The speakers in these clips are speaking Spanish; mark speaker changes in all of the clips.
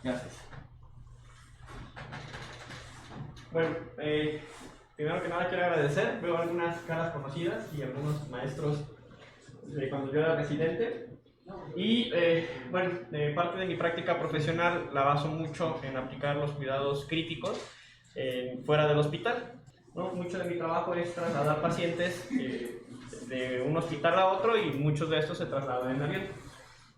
Speaker 1: Gracias. Bueno, primero que nada quiero agradecer. Veo algunas caras conocidas y algunos maestros de cuando yo era residente. Y bueno, parte de mi práctica profesional la baso mucho en aplicar los cuidados críticos fuera del hospital, ¿no? Mucho de mi trabajo es trasladar pacientes de un hospital a otro y muchos de estos se trasladan en avión.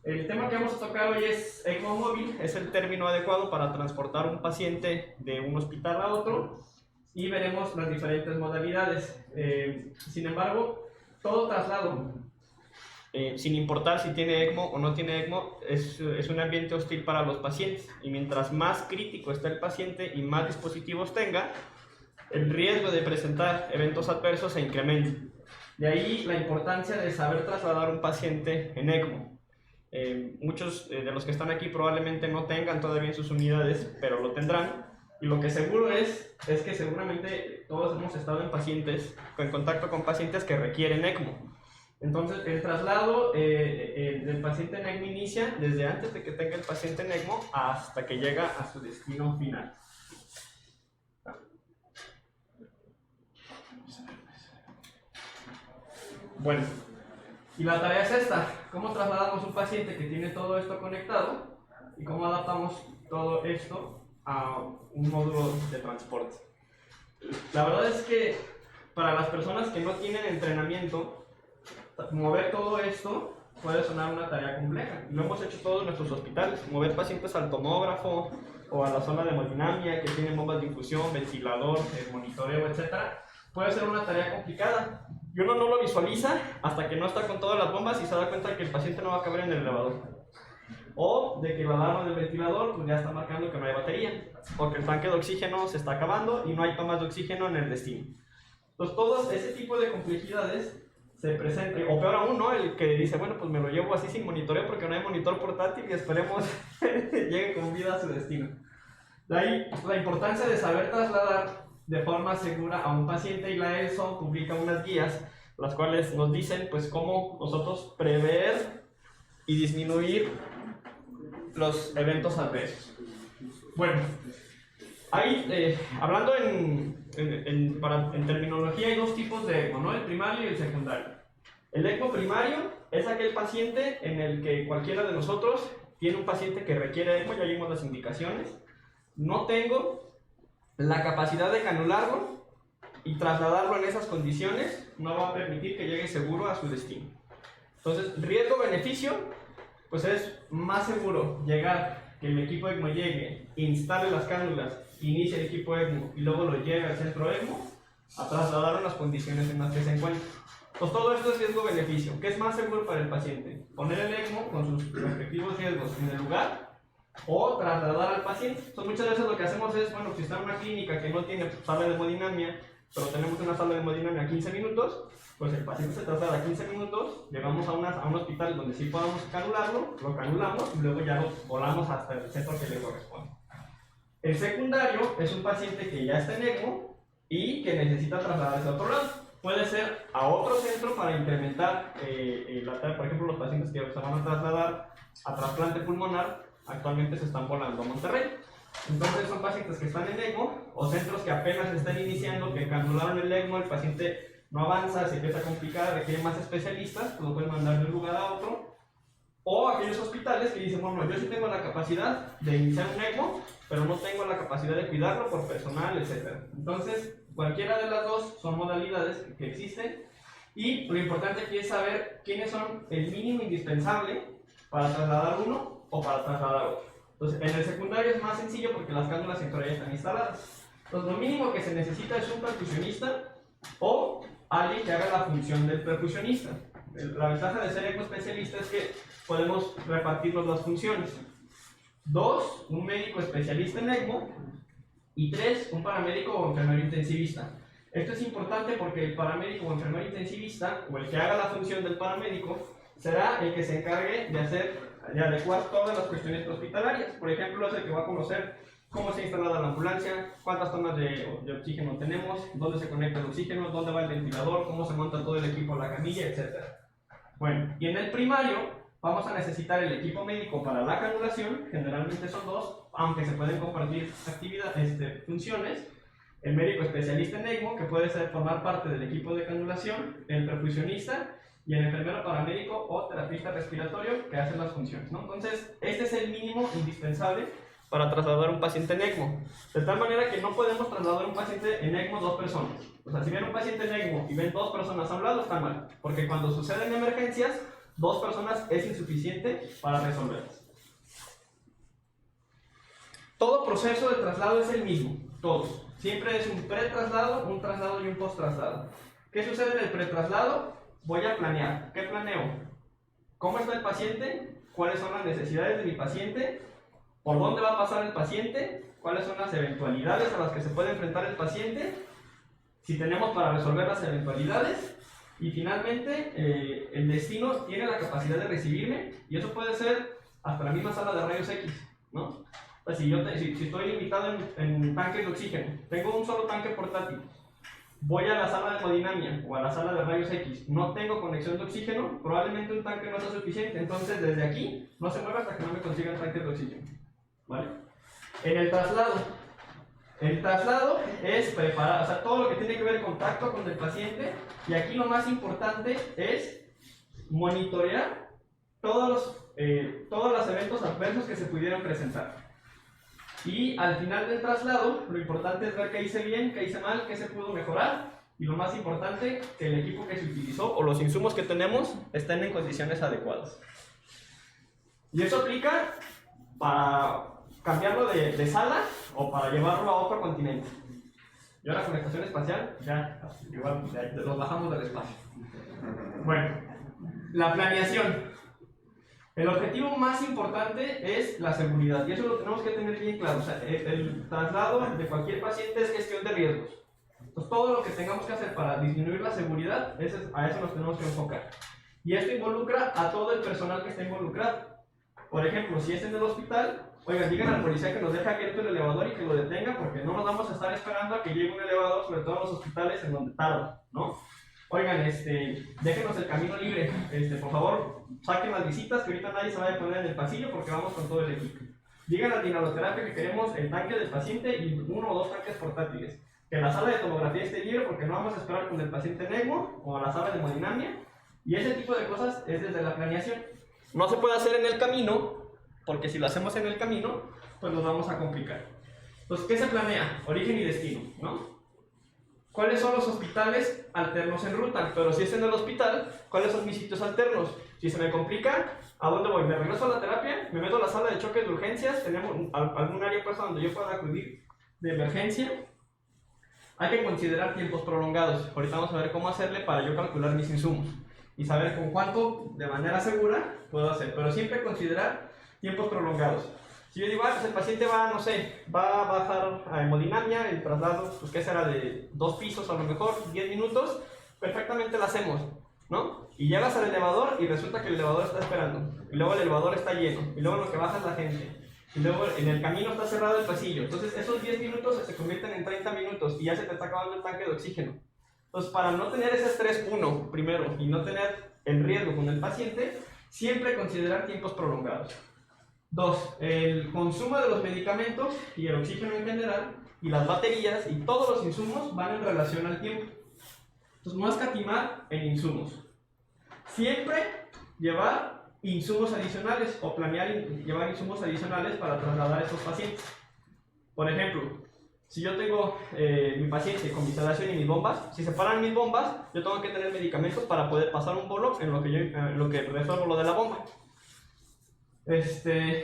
Speaker 1: El tema que vamos a tocar hoy es ECMO móvil, es el término adecuado para transportar un paciente de un hospital a otro y veremos las diferentes modalidades. Sin embargo, todo traslado, sin importar si tiene ECMO o no tiene ECMO, es un ambiente hostil para los pacientes, y mientras más crítico esté el paciente y más dispositivos tenga, el riesgo de presentar eventos adversos se incrementa. De ahí la importancia de saber trasladar un paciente en ECMO. Muchos de los que están aquí probablemente no tengan todavía en sus unidades, pero lo tendrán. Y lo que seguro es que seguramente todos hemos estado en contacto con pacientes que requieren ECMO. Entonces, el traslado del paciente en ECMO inicia desde antes de que tenga el paciente en ECMO hasta que llega a su destino final. Bueno, y la tarea es esta: ¿cómo trasladamos un paciente que tiene todo esto conectado y cómo adaptamos todo esto a un módulo de transporte? La verdad es que para las personas que no tienen entrenamiento, mover todo esto puede sonar una tarea compleja. Lo hemos hecho todos en nuestros hospitales: mover pacientes al tomógrafo o a la zona de hemodinamia que tienen bombas de infusión, ventilador, monitoreo, etc. Puede ser una tarea complicada y uno no lo visualiza hasta que no está con todas las bombas y se da cuenta que el paciente no va a caber en el elevador, o de que la alarma del ventilador pues ya está marcando que no hay batería, o que el tanque de oxígeno se está acabando y no hay tomas de oxígeno en el destino. Entonces, todo ese tipo de complejidades se presentan, o peor aún, ¿no? El que dice, bueno, pues me lo llevo así sin monitoreo porque no hay monitor portátil y esperemos llegue con vida a su destino. De ahí la importancia de saber trasladar de forma segura a un paciente, y la ELSO publica unas guías las cuales nos dicen pues cómo nosotros prever y disminuir los eventos adversos. Bueno, ahí, hablando en terminología, hay dos tipos de ECMO, ¿no? El primario y el secundario. El ECMO primario es aquel paciente en el que cualquiera de nosotros tiene un paciente que requiere ECMO, ya vimos las indicaciones. No tengo la capacidad de canularlo y trasladarlo en esas condiciones, no va a permitir que llegue seguro a su destino. Entonces, riesgo-beneficio, pues es más seguro llegar, que el equipo ECMO llegue, instale las cánulas, inicie el equipo ECMO y luego lo lleve al centro ECMO, a trasladarlo en las condiciones en las que se encuentra. Pues todo esto es riesgo-beneficio. ¿Qué es más seguro para el paciente? Poner el ECMO con sus respectivos riesgos en el lugar, o trasladar al paciente. Entonces, muchas veces lo que hacemos es, bueno, si está en una clínica que no tiene sala de hemodinamia, pero tenemos una sala de hemodinamia a 15 minutos, pues el paciente se traslada a 15 minutos, llegamos a un hospital donde sí podamos canularlo, lo canulamos y luego ya lo volamos hasta el centro que le corresponde. El secundario es un paciente que ya está en ECMO y que necesita trasladarse a otro lado. Puede ser a otro centro para incrementar por ejemplo, los pacientes que se van a trasladar a trasplante pulmonar actualmente se están volando a Monterrey. Entonces son pacientes que están en ECMO o centros que apenas están iniciando, que canularon el ECMO, el paciente no avanza, se empieza a complicar, requiere más especialistas, pues lo pueden mandar de un lugar a otro. O aquellos hospitales que dicen, bueno, yo sí tengo la capacidad de iniciar un ECMO, pero no tengo la capacidad de cuidarlo por personal, etc. Entonces, cualquiera de las dos son modalidades que existen, y lo importante aquí es saber quiénes son el mínimo indispensable para trasladar uno o para trasladar otro. Entonces, en el secundario es más sencillo porque las cánulas en teoría están instaladas. Entonces, lo mínimo que se necesita es un percusionista o alguien que haga la función del percusionista. La ventaja de ser ECMO especialista es que podemos repartirnos las funciones. 2, un médico especialista en ECMO, y 3, un paramédico o enfermero intensivista. Esto es importante porque el paramédico o enfermero intensivista, o el que haga la función del paramédico, será el que se encargue de adecuar todas las cuestiones hospitalarias. Por ejemplo, es el que va a conocer cómo se ha instalado la ambulancia, cuántas tomas de oxígeno tenemos, dónde se conecta el oxígeno, dónde va el ventilador, cómo se monta todo el equipo, la camilla, etc. Bueno, y en el primario vamos a necesitar el equipo médico para la canulación, generalmente son dos, aunque se pueden compartir funciones. El médico especialista en ECMO, que puede formar parte del equipo de canulación, el perfusionista y el enfermero paramédico o terapista respiratorio que hacen las funciones, ¿no? Entonces, este es el mínimo indispensable para trasladar un paciente en ECMO. De tal manera que no podemos trasladar un paciente en ECMO dos personas. O sea, si ven un paciente en ECMO y ven dos personas a un lado, está mal. Porque cuando suceden emergencias, dos personas es insuficiente para resolverlas. Todo proceso de traslado es el mismo, todos. Siempre es un pretraslado, un traslado y un posttraslado. ¿Qué sucede en el pretraslado? Voy a planear. ¿Qué planeo? ¿Cómo está el paciente? ¿Cuáles son las necesidades de mi paciente? ¿Por dónde va a pasar el paciente? ¿Cuáles son las eventualidades a las que se puede enfrentar el paciente? Si tenemos para resolver las eventualidades. Y finalmente, el destino tiene la capacidad de recibirme, y eso puede ser hasta la misma sala de rayos X, ¿no? Pues si estoy limitado en tanques de oxígeno, tengo un solo tanque portátil, voy a la sala de hemodinamia o a la sala de rayos X, no tengo conexión de oxígeno, probablemente un tanque no sea suficiente, entonces desde aquí no se mueve hasta que no me consigan tanques de oxígeno, ¿vale? En el traslado es preparar, o sea, todo lo que tiene que ver contacto con el paciente, y aquí lo más importante es monitorear todos los eventos adversos que se pudieran presentar. Y al final del traslado, lo importante es ver qué hice bien, qué hice mal, qué se pudo mejorar, y lo más importante, que el equipo que se utilizó o los insumos que tenemos estén en condiciones adecuadas. Y eso aplica para cambiarlo de sala o para llevarlo a otro continente. Y ahora con la estación espacial, ya los bajamos del espacio. Bueno, la planeación. El objetivo más importante es la seguridad, y eso lo tenemos que tener bien claro. O sea, el traslado de cualquier paciente es gestión de riesgos. Entonces, todo lo que tengamos que hacer para disminuir la seguridad, a eso nos tenemos que enfocar. Y esto involucra a todo el personal que está involucrado. Por ejemplo, si es en el hospital, oigan, digan al policía que nos deje abierto el elevador y que lo detenga, porque no nos vamos a estar esperando a que llegue un elevador, sobre todo en los hospitales en donde tarda, ¿no? Oigan, déjenos el camino libre, por favor, saquen las visitas, que ahorita nadie se vaya a poner en el pasillo porque vamos con todo el equipo. Digan al dinaloterapia que queremos el tanque del paciente y 1 o 2 tanques portátiles. Que la sala de tomografía esté libre porque no vamos a esperar con el paciente en ECMO o a la sala de hemodinamia. Y ese tipo de cosas es desde la planeación. No se puede hacer en el camino, porque si lo hacemos en el camino, pues nos vamos a complicar. Entonces, ¿qué se planea? Origen y destino, ¿no? ¿Cuáles son los hospitales alternos en ruta? Pero si es en el hospital, ¿cuáles son mis sitios alternos? Si se me complica, ¿a dónde voy? ¿Me regreso a la terapia? ¿Me meto a la sala de choques de urgencias? ¿Tenemos algún área pues, donde yo pueda acudir de emergencia? Hay que considerar tiempos prolongados. Ahorita vamos a ver cómo hacerle para yo calcular mis insumos y saber con cuánto, de manera segura, puedo hacer. Pero siempre considerar tiempos prolongados. Si yo digo, pues el paciente va, no sé, va a bajar a hemodinamia, el traslado, pues ¿qué será? De 2 pisos a lo mejor, 10 minutos, perfectamente lo hacemos, ¿no? Y llegas al elevador y resulta que el elevador está esperando, y luego el elevador está lleno, y luego lo que baja es la gente, y luego en el camino está cerrado el pasillo. Entonces esos 10 minutos se convierten en 30 minutos y ya se te está acabando el tanque de oxígeno. Entonces, para no tener ese estrés, primero, y no tener el riesgo con el paciente, siempre considerar tiempos prolongados. 2. El consumo de los medicamentos y el oxígeno en general, y las baterías y todos los insumos van en relación al tiempo. Entonces, no escatimar en insumos. Siempre llevar insumos adicionales o planear llevar insumos adicionales para trasladar a estos pacientes. Por ejemplo, si yo tengo mi paciente con mi sedación y mis bombas, si se paran mis bombas, yo tengo que tener medicamentos para poder pasar un bolo en lo que resuelvo lo de la bomba.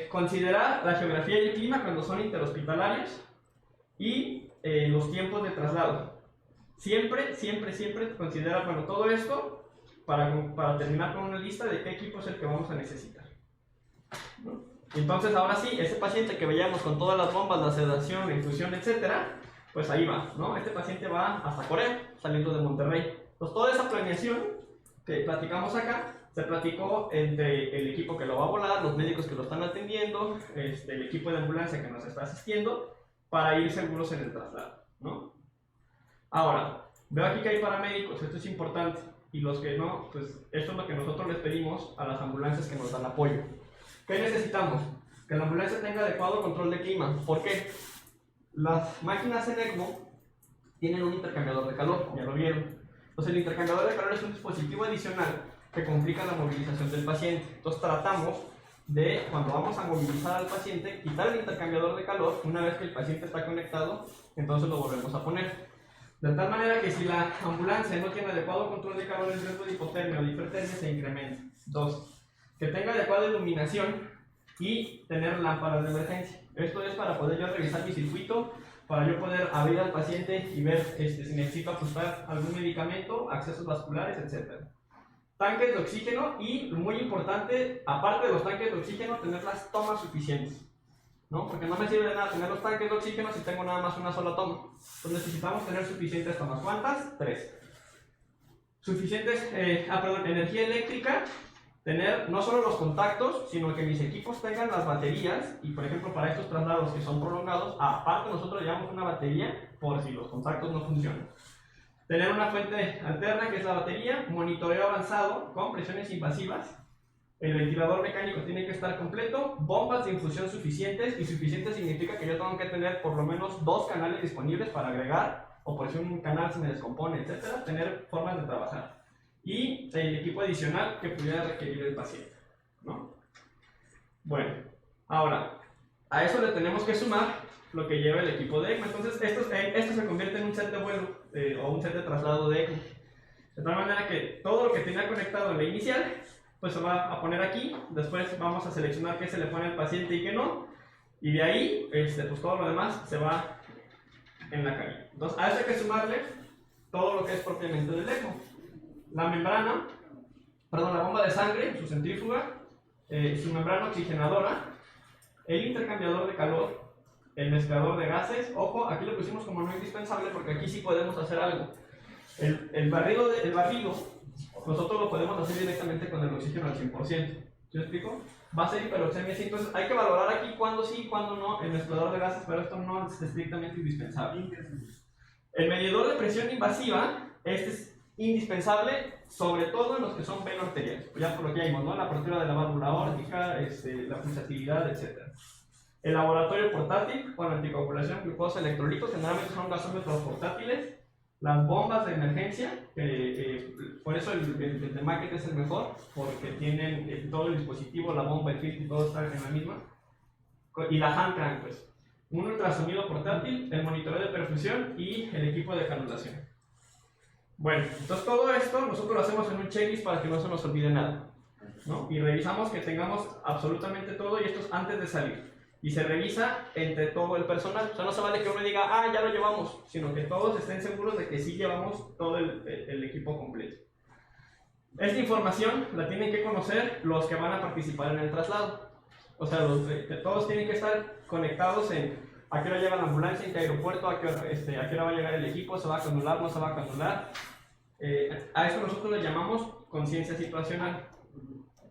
Speaker 1: Considerar la geografía y el clima cuando son interhospitalarios y los tiempos de traslado. Siempre considerar, bueno, todo esto para terminar con una lista de qué equipo es el que vamos a necesitar, ¿no? Entonces, ahora sí, ese paciente que veíamos con todas las bombas, la sedación, la infusión, etcétera, pues ahí va, ¿no? Este paciente va hasta Corea, saliendo de Monterrey. Entonces, toda esa planeación que platicamos acá se platicó entre el equipo que lo va a volar, los médicos que lo están atendiendo, el equipo de ambulancia que nos está asistiendo, para ir seguros en el traslado, ¿no? Ahora, veo aquí que hay paramédicos, esto es importante, y los que no, pues esto es lo que nosotros les pedimos a las ambulancias que nos dan apoyo. ¿Qué necesitamos? Que la ambulancia tenga adecuado control de clima. ¿Por qué? Las máquinas en ECMO tienen un intercambiador de calor, ya lo vieron. Entonces el intercambiador de calor es un dispositivo adicional que complica la movilización del paciente. Entonces tratamos de, cuando vamos a movilizar al paciente, quitar el intercambiador de calor. Una vez que el paciente está conectado, entonces lo volvemos a poner. De tal manera que si la ambulancia no tiene adecuado control de calor, el riesgo de hipotermia o de hipertermia se incrementa. 2. Que tenga adecuada iluminación y tener lámparas de emergencia. Esto es para poder yo revisar mi circuito, para yo poder abrir al paciente y ver si necesito ajustar algún medicamento, accesos vasculares, etc. Tanques de oxígeno y, muy importante, aparte de los tanques de oxígeno, tener las tomas suficientes, ¿no? Porque no me sirve de nada tener los tanques de oxígeno si tengo nada más una sola toma. Entonces necesitamos tener suficientes tomas. ¿Cuántas? 3. Suficientes, energía eléctrica. Tener no solo los contactos, sino que mis equipos tengan las baterías. Y por ejemplo, para estos traslados que son prolongados, aparte nosotros llevamos una batería por si los contactos no funcionan. Tener una fuente alterna, que es la batería. Monitoreo avanzado con presiones invasivas. El ventilador mecánico tiene que estar completo. Bombas de infusión suficientes. Y suficiente significa que yo tengo que tener por lo menos 2 canales disponibles para agregar, o por si un canal se me descompone, etc. Tener formas de trabajar. Y el equipo adicional que pudiera requerir el paciente, ¿no? Bueno, ahora, a eso le tenemos que sumar lo que lleva el equipo de ECMO. Entonces, esto se convierte en un set de vuelo o un set de traslado de ECMO. De tal manera que todo lo que tenía conectado en la inicial, pues se va a poner aquí. Después vamos a seleccionar qué se le pone al paciente y qué no. Y de ahí, pues todo lo demás se va en la cabina. Entonces, a eso hay que sumarle todo lo que es propiamente del ECMO. La membrana, la bomba de sangre, su centrífuga, su membrana oxigenadora, el intercambiador de calor, el mezclador de gases. Ojo, aquí lo pusimos como no indispensable porque aquí sí podemos hacer algo. El barrido, nosotros lo podemos hacer directamente con el oxígeno al 100%. ¿Sí me explico? Va a ser hiperoxemia, sí. Entonces hay que valorar aquí cuándo sí y cuándo no el mezclador de gases, pero esto no es estrictamente indispensable. El medidor de presión invasiva, este es indispensable, sobre todo en los que son veno-arteriales, ya por lo que vimos, ¿no? La apertura de la válvula aórtica, la pulsatividad, etc. El laboratorio portátil con anticoagulación, glucosa, electrolitos, generalmente son gasómetros portátiles. Las bombas de emergencia, por eso el de Maquet es el mejor, porque tienen todo el dispositivo, la bomba, el filtro y todo está en la misma. Y la hand crank, pues. Un ultrasonido portátil, el monitoreo de perfusión y el equipo de canulación. Bueno, entonces todo esto nosotros lo hacemos en un checklist para que no se nos olvide nada, ¿no? Y revisamos que tengamos absolutamente todo, y esto es antes de salir. Y se revisa entre todo el personal. O sea, no se vale que uno diga, ah, ya lo llevamos, sino que todos estén seguros de que sí llevamos todo el equipo completo. Esta información la tienen que conocer los que van a participar en el traslado. O sea, todos tienen que estar conectados en a qué hora llega la ambulancia, en qué aeropuerto, a qué hora va a llegar el equipo, se va a canular, no se va a canular. A eso nosotros le llamamos conciencia situacional.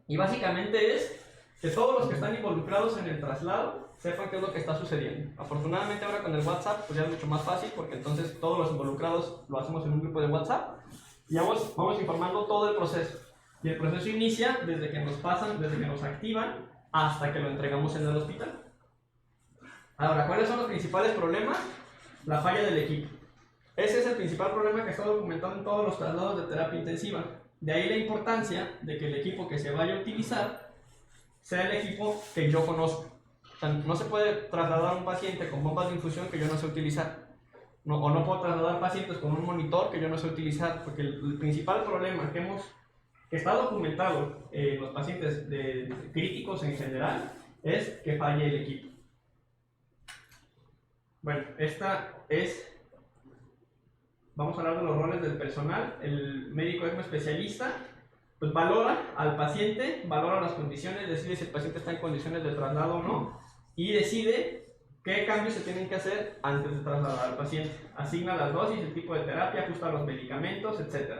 Speaker 1: Y básicamente es que todos los que están involucrados en el traslado sepan qué es lo que está sucediendo. Afortunadamente ahora con el WhatsApp pues ya es mucho más fácil, porque entonces todos los involucrados lo hacemos en un grupo de WhatsApp y vamos informando todo el proceso. Y el proceso inicia desde que nos activan hasta que lo entregamos en el hospital. Ahora, ¿cuáles son los principales problemas? La falla del equipo. Ese es el principal problema que está documentado en todos los traslados de terapia intensiva. De ahí la importancia de que el equipo que se vaya a utilizar sea el equipo que yo conozco. O sea, no se puede trasladar a un paciente con bombas de infusión que yo no sé utilizar. O no puedo trasladar pacientes con un monitor que yo no sé utilizar, porque el principal problema que está documentado en los pacientes críticos en general es que falle el equipo. Bueno, vamos a hablar de los roles del personal. El médico ECMO especialista pues valora al paciente, valora las condiciones, decide si el paciente está en condiciones de traslado o no, y decide qué cambios se tienen que hacer antes de trasladar al paciente. Asigna las dosis, el tipo de terapia, ajusta los medicamentos, etc.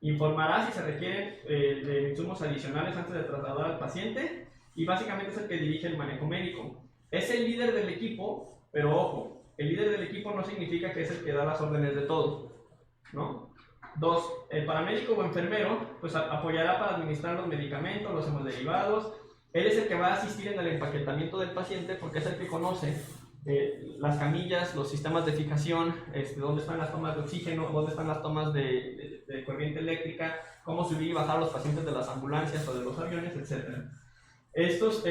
Speaker 1: Informará si se requieren de insumos adicionales antes de trasladar al paciente, y básicamente es el que dirige el manejo médico. Es el líder del equipo, pero ojo, el líder del equipo no significa que es el que da las órdenes de todo, ¿no? 2, el paramédico o enfermero pues apoyará para administrar los medicamentos, los hemoderivados. Él es el que va a asistir en el empaquetamiento del paciente porque es el que conoce las camillas, los sistemas de fijación, dónde están las tomas de oxígeno, dónde están las tomas de corriente eléctrica, cómo subir y bajar a los pacientes de las ambulancias o de los aviones, etc. Estos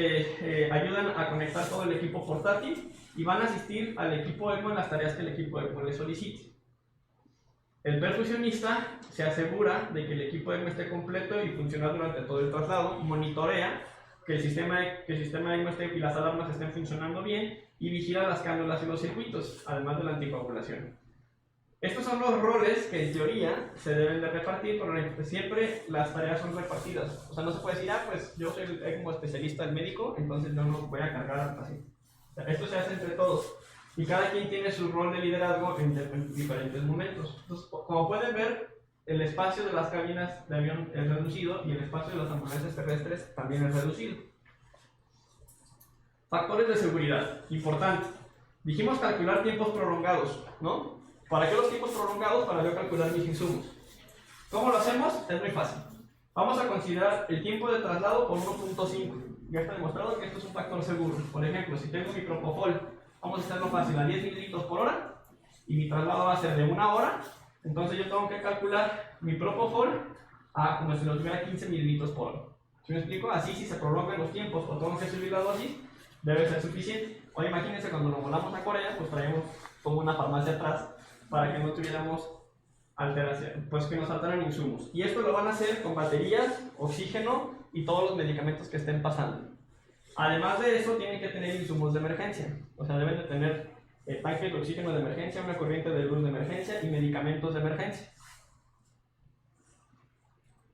Speaker 1: ayudan a conectar todo el equipo portátil y van a asistir al equipo ECMO en las tareas que el equipo ECMO le solicite. El perfusionista se asegura de que el equipo ECMO esté completo y funcional durante todo el traslado, monitorea que el sistema ECMO y las alarmas estén funcionando bien y vigila las cánulas y los circuitos, además de la anticoagulación. Estos son los roles que en teoría se deben de repartir, pero siempre las tareas son repartidas. O sea, no se puede decir, pues yo soy el ECMO especialista, el médico, entonces yo no voy a cargar al paciente. O sea, esto se hace entre todos y cada quien tiene su rol de liderazgo en diferentes momentos. Entonces, como pueden ver, el espacio de las cabinas de avión es reducido y el espacio de las ambulancias terrestres también es reducido. Factores de seguridad, importante. Dijimos calcular tiempos prolongados, ¿no? ¿Para qué los tiempos prolongados? Para yo calcular mis insumos. ¿Cómo lo hacemos? Es muy fácil. Vamos a considerar el tiempo de traslado por 1.5. Ya está demostrado que esto es un factor seguro. Por ejemplo, si tengo mi propofol, vamos a hacerlo fácil, a 10 mililitros por hora, y mi traslado va a ser de 1 hora, entonces yo tengo que calcular mi propofol a como si lo tuviera 15 mililitros por hora. ¿Sí me explico? Así, si se prolongan los tiempos o tengo que subir la dosis, debe ser suficiente. O imagínense cuando nos volamos a Corea, pues traíamos como una farmacia atrás para que no tuviéramos alteración, pues que nos saltaran insumos. Y esto lo van a hacer con baterías, oxígeno y todos los medicamentos que estén pasando. Además de eso, tienen que tener insumos de emergencia. O sea, deben de tener tanques de oxígeno de emergencia, una corriente de luz de emergencia y medicamentos de emergencia.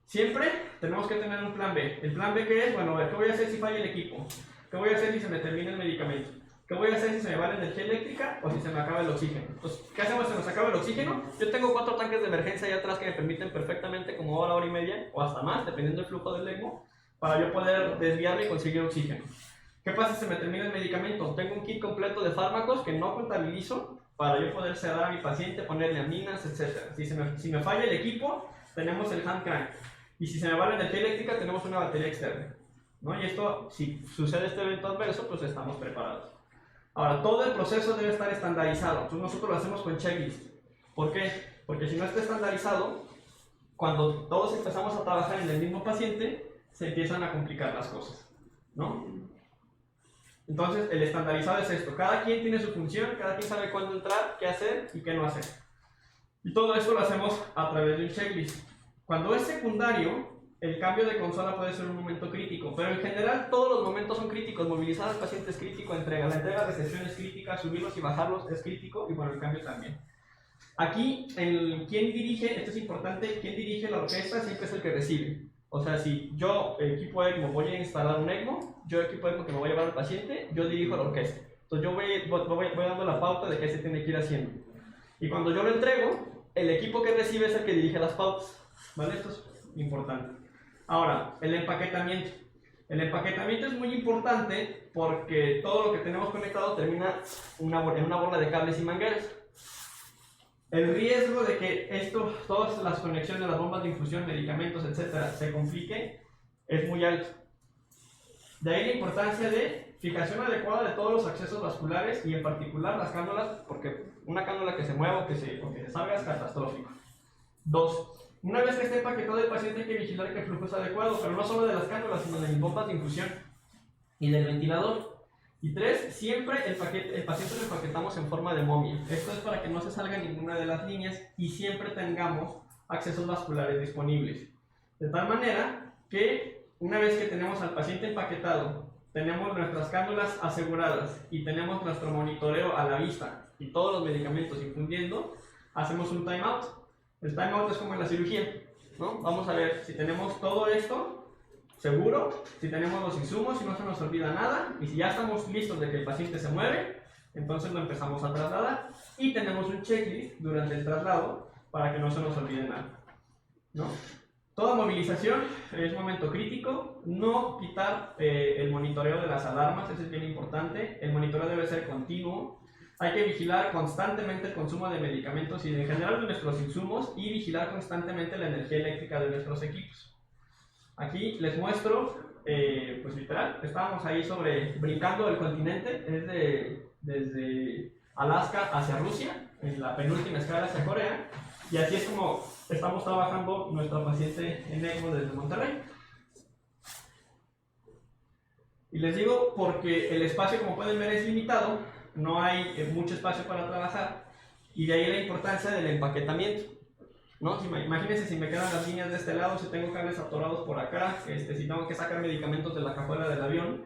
Speaker 1: Siempre tenemos que tener un plan B. ¿El plan B qué es? Bueno, ¿qué voy a hacer si falla el equipo? ¿Qué voy a hacer si se me termina el medicamento? ¿Qué voy a hacer si se me va la energía eléctrica o si se me acaba el oxígeno? Entonces, ¿qué hacemos si se nos acaba el oxígeno? Yo tengo 4 tanques de emergencia allá atrás que me permiten perfectamente como hora, hora y media o hasta más, dependiendo del flujo del ECMO, para yo poder desviarme y conseguir oxígeno. ¿Qué pasa si se me termina el medicamento? Tengo un kit completo de fármacos que no contabilizo para yo poder sedar a mi paciente, ponerle aminas, etc. Si me falla el equipo, tenemos el hand crank. Y si se me va la energía eléctrica, tenemos una batería externa, ¿no? Y esto, si sucede este evento adverso, pues estamos preparados. Ahora, todo el proceso debe estar estandarizado. Entonces nosotros lo hacemos con checklist. ¿Por qué? Porque si no está estandarizado, cuando todos empezamos a trabajar en el mismo paciente, se empiezan a complicar las cosas, ¿no? Entonces, el estandarizado es esto. Cada quien tiene su función, cada quien sabe cuándo entrar, qué hacer y qué no hacer. Y todo esto lo hacemos a través de un checklist. Cuando es secundario, el cambio de consola puede ser un momento crítico, pero en general todos los momentos son críticos. Movilizar al paciente es crítico, la entrega de recepción es crítica, subirlos y bajarlos es crítico, y bueno, el cambio también. Aquí, quien dirige, esto es importante, quien dirige la orquesta siempre es el que recibe. O sea, si yo, equipo ECMO, voy a instalar un ECMO, yo, equipo ECMO que me voy a llevar al paciente, yo dirijo la orquesta. Entonces yo voy dando la pauta de qué se tiene que ir haciendo. Y cuando yo lo entrego, el equipo que recibe es el que dirige las pautas. ¿Vale? Esto es importante. Ahora, el empaquetamiento. El empaquetamiento es muy importante porque todo lo que tenemos conectado termina en una bola de cables y mangueras. El riesgo de que todas las conexiones, las bombas de infusión, medicamentos, etc., se complique es muy alto. De ahí la importancia de fijación adecuada de todos los accesos vasculares y en particular las cánulas, porque una cánula que se mueva o que se salga es catastrófico. 2. Una vez que esté empaquetado el paciente hay que vigilar que el flujo es adecuado, pero no solo de las cánulas, sino de las bombas de infusión y del ventilador. Y 3, siempre el paciente lo empaquetamos en forma de momia. Esto es para que no se salga ninguna de las líneas y siempre tengamos accesos vasculares disponibles. De tal manera que una vez que tenemos al paciente empaquetado, tenemos nuestras cánulas aseguradas y tenemos nuestro monitoreo a la vista y todos los medicamentos infundiendo, hacemos un timeout. El timeout es como en la cirugía, ¿no? Vamos a ver si tenemos todo esto seguro, si tenemos los insumos, si no se nos olvida nada, y si ya estamos listos de que el paciente se mueve, entonces lo empezamos a trasladar y tenemos un checklist durante el traslado para que no se nos olvide nada, ¿no? Toda movilización es momento crítico, no quitar el monitoreo de las alarmas, eso es bien importante. El monitoreo debe ser continuo. hay que vigilar constantemente el consumo de medicamentos y en general de nuestros insumos y vigilar constantemente la energía eléctrica de nuestros equipos. Aquí les muestro, pues literal, estábamos ahí brincando el continente, desde Alaska hacia Rusia, en la penúltima escala hacia Corea, y así es como estamos trabajando nuestra paciente en ECMO desde Monterrey. Y les digo porque el espacio, como pueden ver, es limitado, no hay mucho espacio para trabajar, y de ahí la importancia del empaquetamiento, ¿no? Imagínense si me quedan las líneas de este lado, si tengo cables atorados por acá, si tengo que sacar medicamentos de la cajuela del avión,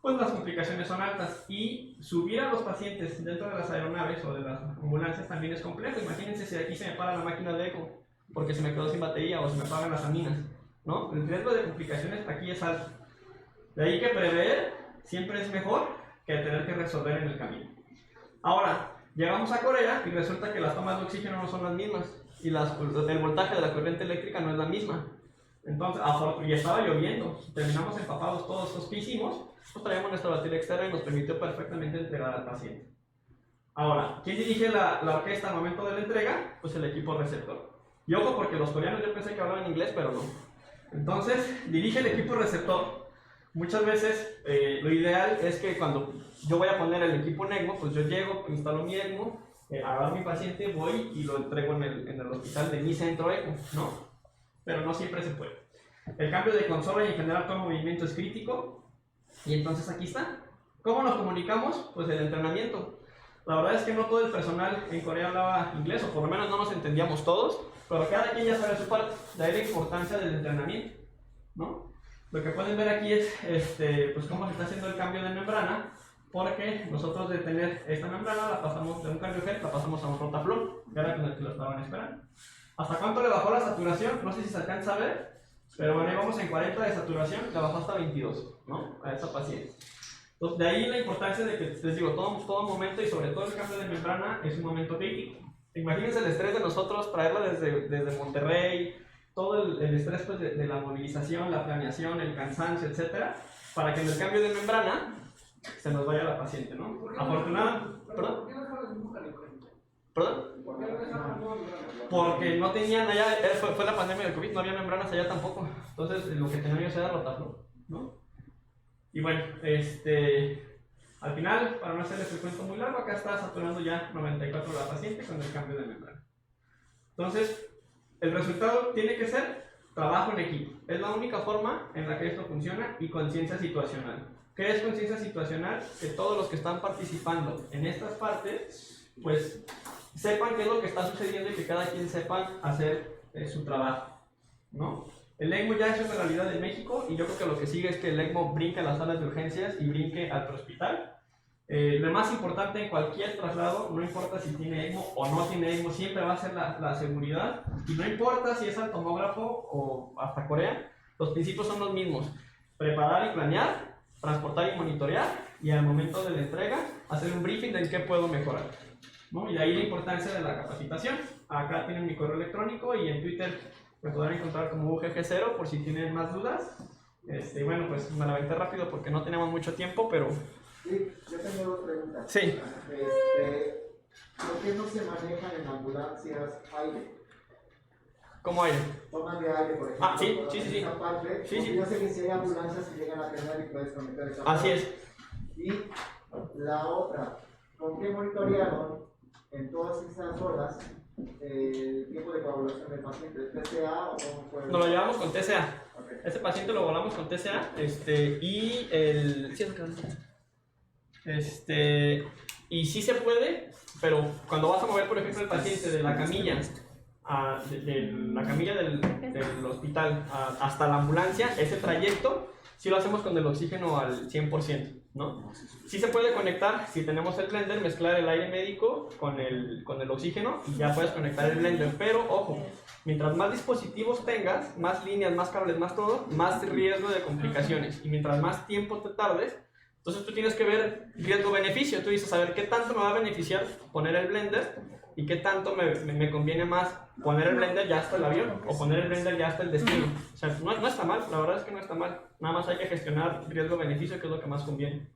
Speaker 1: pues las complicaciones son altas, y subir a los pacientes dentro de las aeronaves o de las ambulancias también es complejo. Imagínense si aquí se me para la máquina de eco porque se me quedó sin batería o se me apagan las aminas, ¿no? El riesgo de complicaciones aquí es alto. De ahí que prever siempre es mejor que tener que resolver en el camino. Ahora, llegamos a Corea y resulta que las tomas de oxígeno no son las mismas y el voltaje de la corriente eléctrica no es la misma. Entonces, y estaba lloviendo, terminamos empapados todos. ¿Qué hicimos? Pues traíamos nuestra batería externa y nos permitió perfectamente entregar al paciente. Ahora, ¿quién dirige la orquesta al momento de la entrega? Pues el equipo receptor. Y ojo, porque los coreanos yo pensé que hablaban inglés, pero no. Entonces, dirige el equipo receptor. Muchas veces lo ideal es que cuando yo voy a poner el equipo en ECMO, pues yo llego, instalo mi ECMO, agarro a mi paciente, voy y lo entrego en el hospital de mi centro ECMO, ¿no? Pero no siempre se puede. El cambio de consola y en general todo movimiento es crítico. Y entonces aquí está. ¿Cómo nos comunicamos? Pues el entrenamiento. La verdad es que no todo el personal en Corea hablaba inglés, o por lo menos no nos entendíamos todos, pero cada quien ya sabe su parte. De ahí la importancia del entrenamiento, ¿no? Lo que pueden ver aquí es pues cómo se está haciendo el cambio de membrana, porque nosotros de tener esta membrana la pasamos de un CardioGel, la pasamos a un Rotaflow, que era con el que lo estaban esperando. ¿Hasta cuánto le bajó la saturación? No sé si se alcanza a ver, pero bueno, vamos en 40 de saturación, la bajó hasta 22, ¿no? A esta paciente. Entonces, de ahí la importancia de que, les digo, todo momento y sobre todo el cambio de membrana es un momento crítico. Imagínense el estrés de nosotros traerla desde Monterrey, todo el estrés pues, de la movilización, la planeación, el cansancio, etcétera, para que en el cambio de membrana se nos vaya la paciente, ¿no? Afortunadamente, ¿perdón? ¿Perdón? Porque no tenían allá, fue la pandemia del COVID, no había membranas allá tampoco. Entonces lo que teníamos era Rotaflow, ¿no? Y bueno, al final, para no hacerles el cuento muy largo, acá está saturando ya 94 la paciente con el cambio de membrana. Entonces, el resultado tiene que ser trabajo en equipo. Es la única forma en la que esto funciona, y conciencia situacional. ¿Qué es conciencia situacional? Que todos los que están participando en estas partes, pues sepan qué es lo que está sucediendo y que cada quien sepa hacer su trabajo, ¿no? El ECMO ya es una realidad en México, y yo creo que lo que sigue es que el ECMO brinque a las salas de urgencias y brinque al hospital. Lo más importante en cualquier traslado, no importa si tiene ECMO o no tiene ECMO, siempre va a ser la seguridad, y no importa si es al tomógrafo o hasta Corea, los principios son los mismos: preparar y planear, transportar y monitorear, y al momento de la entrega hacer un briefing de en qué puedo mejorar, ¿no? Y de ahí la importancia de la capacitación. Acá tienen mi correo electrónico, y en Twitter me podrán encontrar como UGG0 por si tienen más dudas. Bueno, pues me la aventé rápido porque no tenemos mucho tiempo, pero...
Speaker 2: Sí, yo tengo dos preguntas.
Speaker 1: Sí.
Speaker 2: ¿Por qué no se manejan en ambulancias aire?
Speaker 1: ¿Cómo aire?
Speaker 2: Tomas de aire, por ejemplo.
Speaker 1: Ah, sí.
Speaker 2: Parte,
Speaker 1: sí.
Speaker 2: Yo sé que si hay ambulancias que llegan a tener y puedes conectar esa
Speaker 1: Así
Speaker 2: parte.
Speaker 1: es.
Speaker 2: Y la otra, ¿con qué monitorearon en todas esas horas el tiempo de coagulación del paciente? ¿TCA o cómo fue?
Speaker 1: Nos lo llevamos con TCA.
Speaker 2: Okay.
Speaker 1: Este paciente lo volamos con TCA, y el... y sí se puede, pero cuando vas a mover, por ejemplo, el paciente de la camilla de la camilla del hospital hasta la ambulancia, ese trayecto sí lo hacemos con el oxígeno al 100%, ¿no? Sí se puede conectar, si tenemos el blender, mezclar el aire médico con el oxígeno, y ya puedes conectar el blender, pero ojo, mientras más dispositivos tengas, más líneas, más cables, más todo, más riesgo de complicaciones, y mientras más tiempo te tardes, entonces tú tienes que ver riesgo-beneficio. Tú dices, a ver, ¿qué tanto me va a beneficiar poner el blender? ¿Y qué tanto me conviene más poner el blender ya hasta el avión o poner el blender ya hasta el destino? O sea, no está mal, la verdad es que no está mal. Nada más hay que gestionar riesgo-beneficio, que es lo que más conviene.